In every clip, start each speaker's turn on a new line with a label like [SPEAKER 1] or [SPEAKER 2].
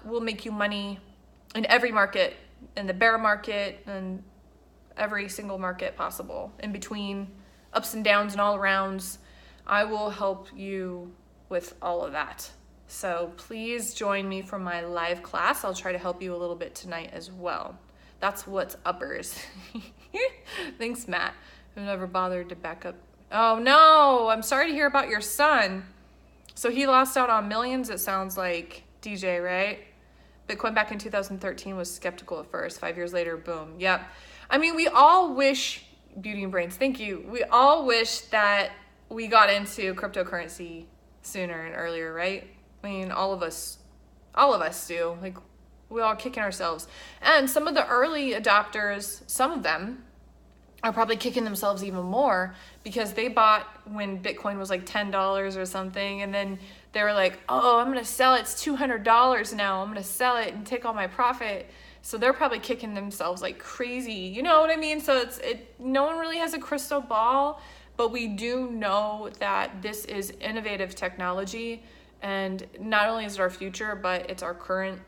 [SPEAKER 1] will make you money in every market, in the bear market and every single market possible, in between ups and downs and all arounds. I will help you with all of that. So please join me for my live class. I'll try to help you a little bit tonight as well. That's what's uppers. Thanks, Matt, who never bothered to back up. Oh no, I'm sorry to hear about your son. So he lost out on millions, it sounds like, DJ, right? Bitcoin back in 2013 was skeptical at first. 5 years later, boom. Yep. I mean, we all wish, Beauty and Brains, thank you. We all wish that we got into cryptocurrency sooner and earlier, right? I mean, all of us do. Like, we all kicking ourselves. And some of the early adopters, some of them are probably kicking themselves even more because they bought when Bitcoin was like $10 or something, and then they were like, oh, I'm gonna sell it, it's $200 now, I'm gonna sell it and take all my profit. So they're probably kicking themselves like crazy, you know what I mean? So no one really has a crystal ball, but we do know that this is innovative technology, and not only is it our future, but it's our current,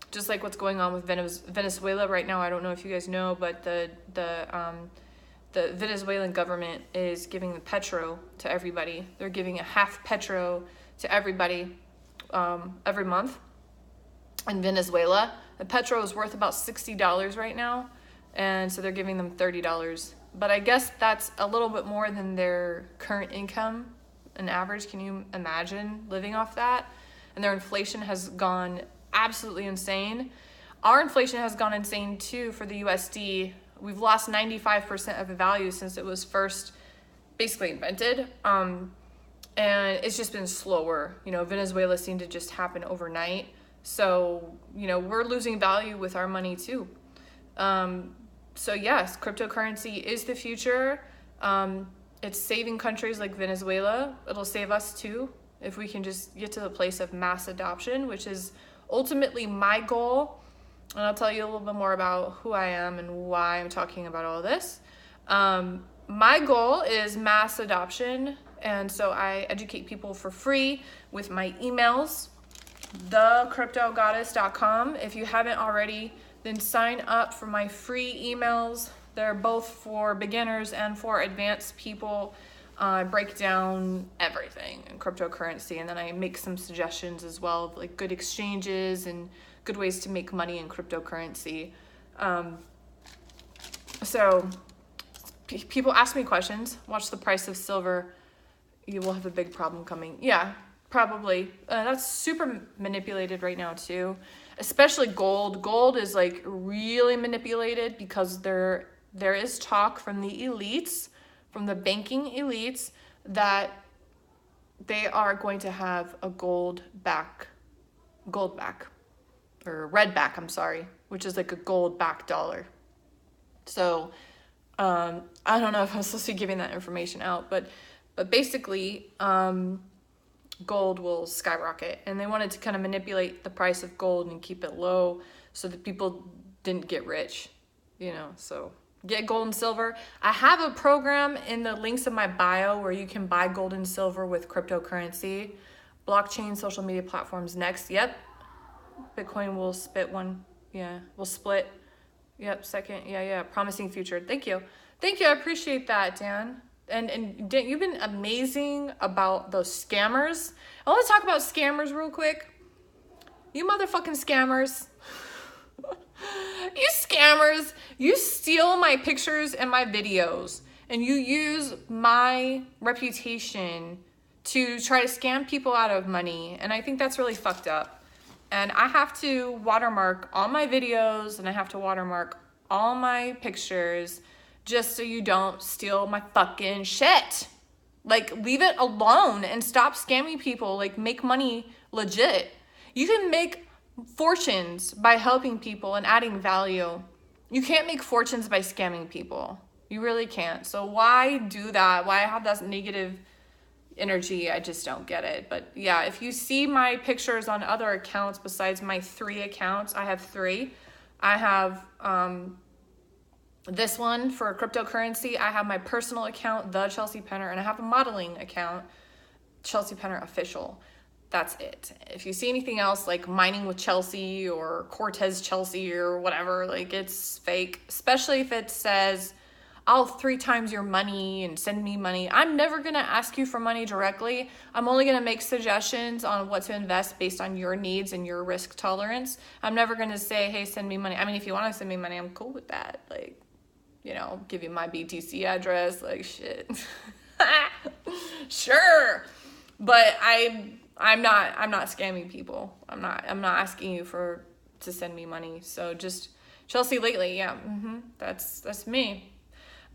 [SPEAKER 1] just like what's going on with Venezuela right now. I don't know if you guys know, but the Venezuelan government is giving the petro to everybody. They're giving a half petro to everybody every month in Venezuela. The petro is worth about $60 right now, and so they're giving them $30. But I guess that's a little bit more than their current income, an average. Can you imagine living off that? And their inflation has gone absolutely insane. Our inflation has gone insane too for the USD. We've lost 95% of the value since it was first basically invented. And it's just been slower. You know, Venezuela seemed to just happen overnight. So, you know, we're losing value with our money too. So yes, cryptocurrency is the future. It's saving countries like Venezuela. It'll save us too if we can just get to the place of mass adoption, which is ultimately my goal. And I'll tell you a little bit more about who I am and why I'm talking about all this. My goal is mass adoption, and so I educate people for free with my emails, thecryptogoddess.com. If you haven't already, then sign up for my free emails. They're both for beginners and for advanced people. I break down everything in cryptocurrency, and then I make some suggestions as well of like good exchanges and good ways to make money in cryptocurrency. So people ask me questions. Watch the price of silver. You will have a big problem coming. Yeah, probably. That's super manipulated right now too, especially gold. Gold is like really manipulated because there is talk from the elites, from the banking elites, that they are going to have a gold back, or red back, I'm sorry, which is like a gold back dollar. So I don't know if I'm supposed to be giving that information out, but basically gold will skyrocket, and they wanted to kind of manipulate the price of gold and keep it low so that people didn't get rich, you know. So get gold and silver. I have a program in the links of my bio where you can buy gold and silver with cryptocurrency. Blockchain, social media platforms next. Yep. Bitcoin will split one. Yeah, we'll split. Yep, second. Yeah. Promising future. Thank you. I appreciate that, Dan. And Dan, you've been amazing about those scammers. I want to talk about scammers real quick. You motherfucking scammers. You scammers. You steal my pictures and my videos, and you use my reputation to try to scam people out of money. And I think that's really fucked up. And I have to watermark all my videos, and I have to watermark all my pictures just so you don't steal my fucking shit. Like, leave it alone and stop scamming people. Like, make money legit. You can make fortunes by helping people and adding value. You can't make fortunes by scamming people. You really can't. So why do that? Why have that negative energy? I just don't get it. But yeah, if you see my pictures on other accounts besides my 3 accounts, I have 3. I have this one for cryptocurrency. I have my personal account, the Chelsea Penner, and I have a modeling account, Chelsea Penner Official. That's it. If you see anything else like mining with Chelsea or Cortez Chelsea or whatever, like it's fake, especially if it says, I'll 3 times your money and send me money. I'm never going to ask you for money directly. I'm only going to make suggestions on what to invest based on your needs and your risk tolerance. I'm never going to say, hey, send me money. I mean, if you want to send me money, I'm cool with that. Like, you know, give you my BTC address, like shit. Sure. But I'm not scamming people. I'm not asking you to send me money. So just Chelsea lately. Yeah. That's me.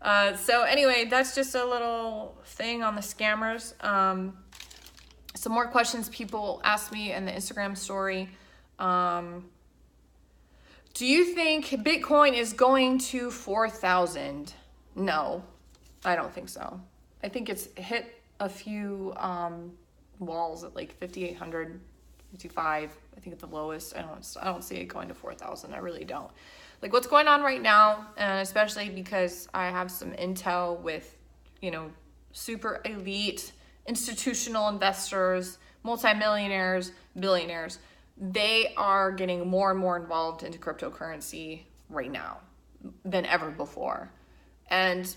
[SPEAKER 1] So anyway, that's just a little thing on the scammers. Some more questions people asked me in the Instagram story. Do you think Bitcoin is going to 4,000? No, I don't think so. I think it's hit a few walls at like 5,800, 55. I think at the lowest. I don't see it going to 4,000. I really don't. Like what's going on right now, and especially because I have some intel with, you know, super elite institutional investors, multimillionaires, billionaires, they are getting more and more involved into cryptocurrency right now than ever before. And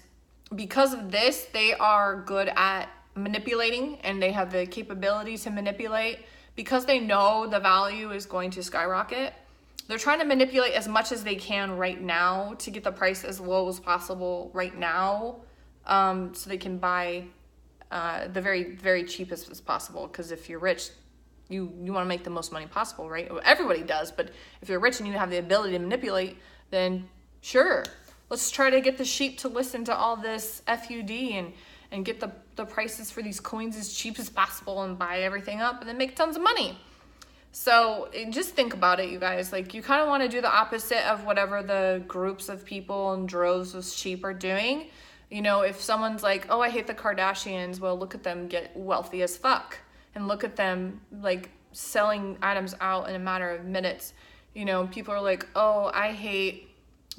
[SPEAKER 1] because of this, they are good at manipulating, and they have the capability to manipulate because they know the value is going to skyrocket. They're trying to manipulate as much as they can right now to get the price as low as possible right now, so they can buy the very, very cheapest as possible. Because if you're rich, you want to make the most money possible, right? Everybody does, but if you're rich and you have the ability to manipulate, then sure, let's try to get the sheep to listen to all this FUD and get the prices for these coins as cheap as possible and buy everything up and then make tons of money. So just think about it, you guys. Like, you kind of want to do the opposite of whatever the groups of people and droves of sheep are doing. You know, if someone's like, oh, I hate the Kardashians, well, look at them get wealthy as fuck. And look at them, like, selling items out in a matter of minutes. You know, people are like, oh, I hate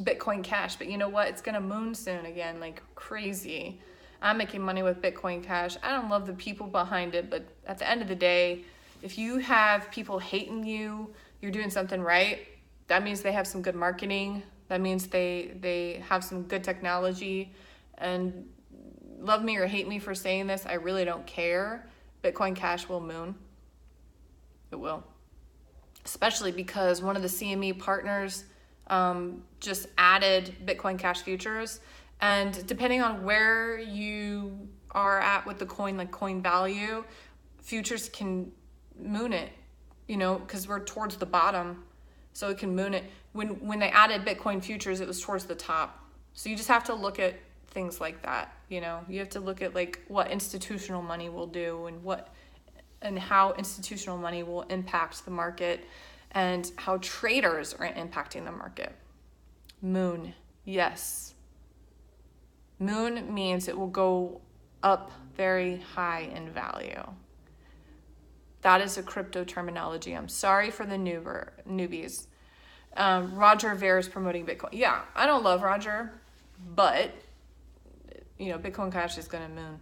[SPEAKER 1] Bitcoin Cash. But you know what? It's going to moon soon again, like crazy. I'm making money with Bitcoin Cash. I don't love the people behind it, but at the end of the day, if you have people hating you, you're doing something right. That means they have some good marketing. That means they have some good technology. And love me or hate me for saying this, I really don't care. Bitcoin Cash will moon. It will. Especially because one of the CME partners just added Bitcoin Cash futures. And depending on where you are at with the coin, like coin value, futures can moon it, you know, because we're towards the bottom, so it can moon it. When they added Bitcoin futures, it was towards the top. So you just have to look at things like that, you know. You have to look at like what institutional money will do and how institutional money will impact the market and how traders are impacting the market. Moon, yes. Moon means it will go up very high in value. That is a crypto terminology. I'm sorry for the newbies. Roger Ver is promoting Bitcoin. Yeah, I don't love Roger, but you know, Bitcoin Cash is gonna moon.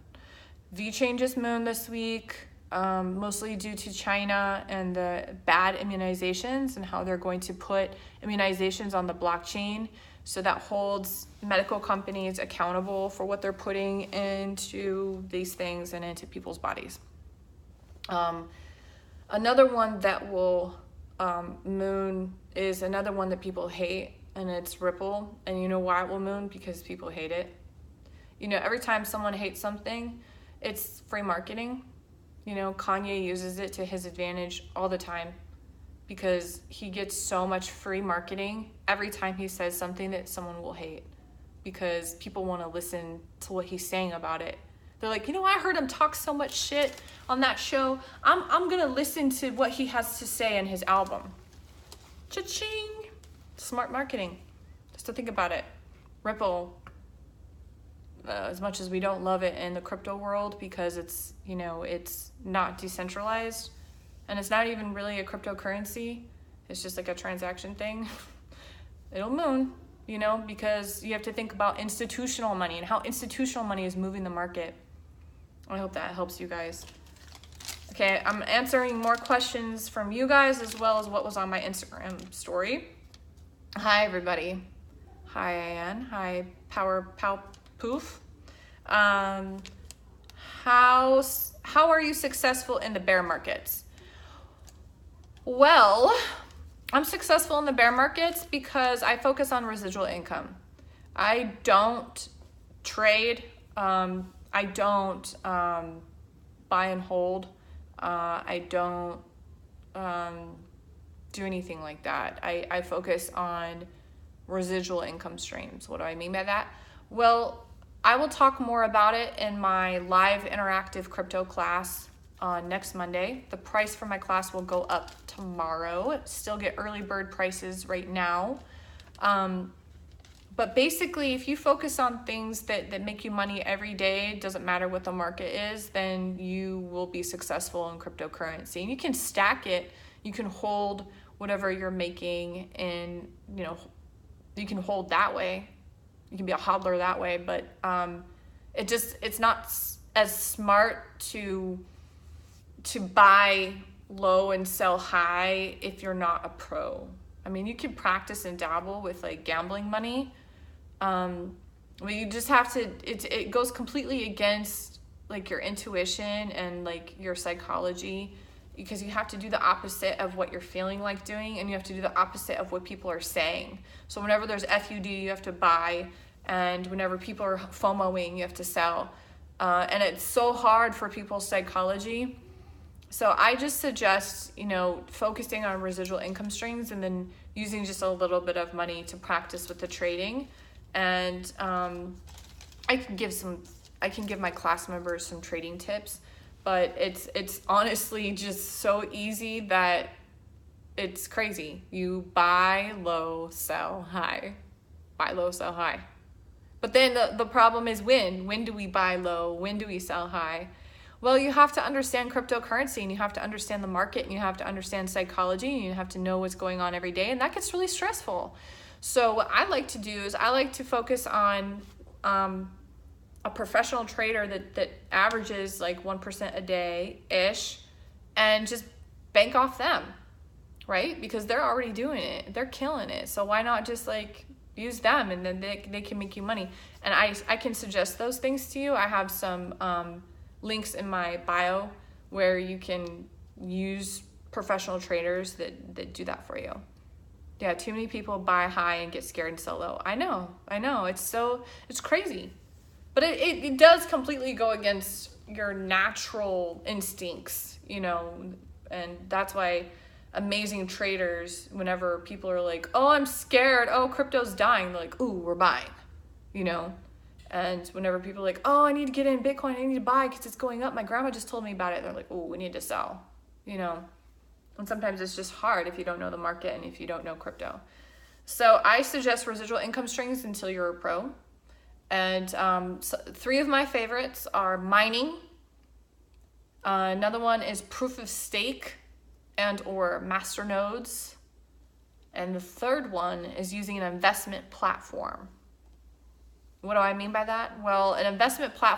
[SPEAKER 1] VeChain just mooned this week, mostly due to China and the bad immunizations and how they're going to put immunizations on the blockchain. So that holds medical companies accountable for what they're putting into these things and into people's bodies. Another one that will moon is another one that people hate, and it's Ripple. And you know why it will moon? Because people hate it. You know, every time someone hates something, it's free marketing. You know, Kanye uses it to his advantage all the time because he gets so much free marketing every time he says something that someone will hate, because people want to listen to what he's saying about it. They're like, you know, I heard him talk so much shit on that show. I'm going to listen to what he has to say in his album. Cha-ching. Smart marketing. Just to think about it. Ripple, as much as we don't love it in the crypto world because it's, you know, it's not decentralized and it's not even really a cryptocurrency. It's just like a transaction thing. It'll moon, you know, because you have to think about institutional money and how institutional money is moving the market. I hope that helps you guys. Okay, I'm answering more questions from you guys as well as what was on my Instagram story. Hi, everybody. Hi, Ann. Hi, Power Pow Poof. How are you successful in the bear markets? Well, I'm successful in the bear markets because I focus on residual income. I don't trade. I don't buy and hold. I don't do anything like that. I focus on residual income streams. What do I mean by that? Well, I will talk more about it in my live interactive crypto class on next Monday. The price for my class will go up tomorrow. Still get early bird prices right now. But basically, if you focus on things that make you money every day, doesn't matter what the market is, then you will be successful in cryptocurrency. And you can stack it. You can hold whatever you're making, and you can hold that way. You can be a hodler that way, but it's not as smart to buy low and sell high if you're not a pro. I mean, you can practice and dabble with like gambling money, but you just have to. It goes completely against like your intuition and like your psychology, because you have to do the opposite of what you're feeling like doing, and you have to do the opposite of what people are saying. So whenever there's FUD, you have to buy, and whenever people are FOMOing, you have to sell. And it's so hard for people's psychology. So I just suggest, focusing on residual income streams and then using just a little bit of money to practice with the trading. And I can give my class members some trading tips, but it's honestly just so easy that it's crazy. You buy low, sell high. Buy low, sell high. But then the problem is when do we buy low? When do we sell high? Well, you have to understand cryptocurrency, and you have to understand the market, and you have to understand psychology, and you have to know what's going on every day, and that gets really stressful. So what I like to do is I like to focus on a professional trader that averages like 1% a day-ish, and just bank off them, right? Because they're already doing it. They're killing it. So why not just like use them, and then they can make you money. And I can suggest those things to you. I have some links in my bio where you can use professional traders that do that for you. Yeah, too many people buy high and get scared and sell low. I know. It's crazy. But it does completely go against your natural instincts, and that's why amazing traders, whenever people are like, oh, I'm scared, oh, crypto's dying, they're like, ooh, we're buying, And whenever people are like, oh, I need to get in Bitcoin, I need to buy because it's going up, my grandma just told me about it, they're like, ooh, we need to sell, And sometimes it's just hard if you don't know the market and if you don't know crypto. So I suggest residual income streams until you're a pro. And so 3 of my favorites are mining. Another one is proof of stake and or masternodes. And the third one is using an investment platform. What do I mean by that? Well, an investment platform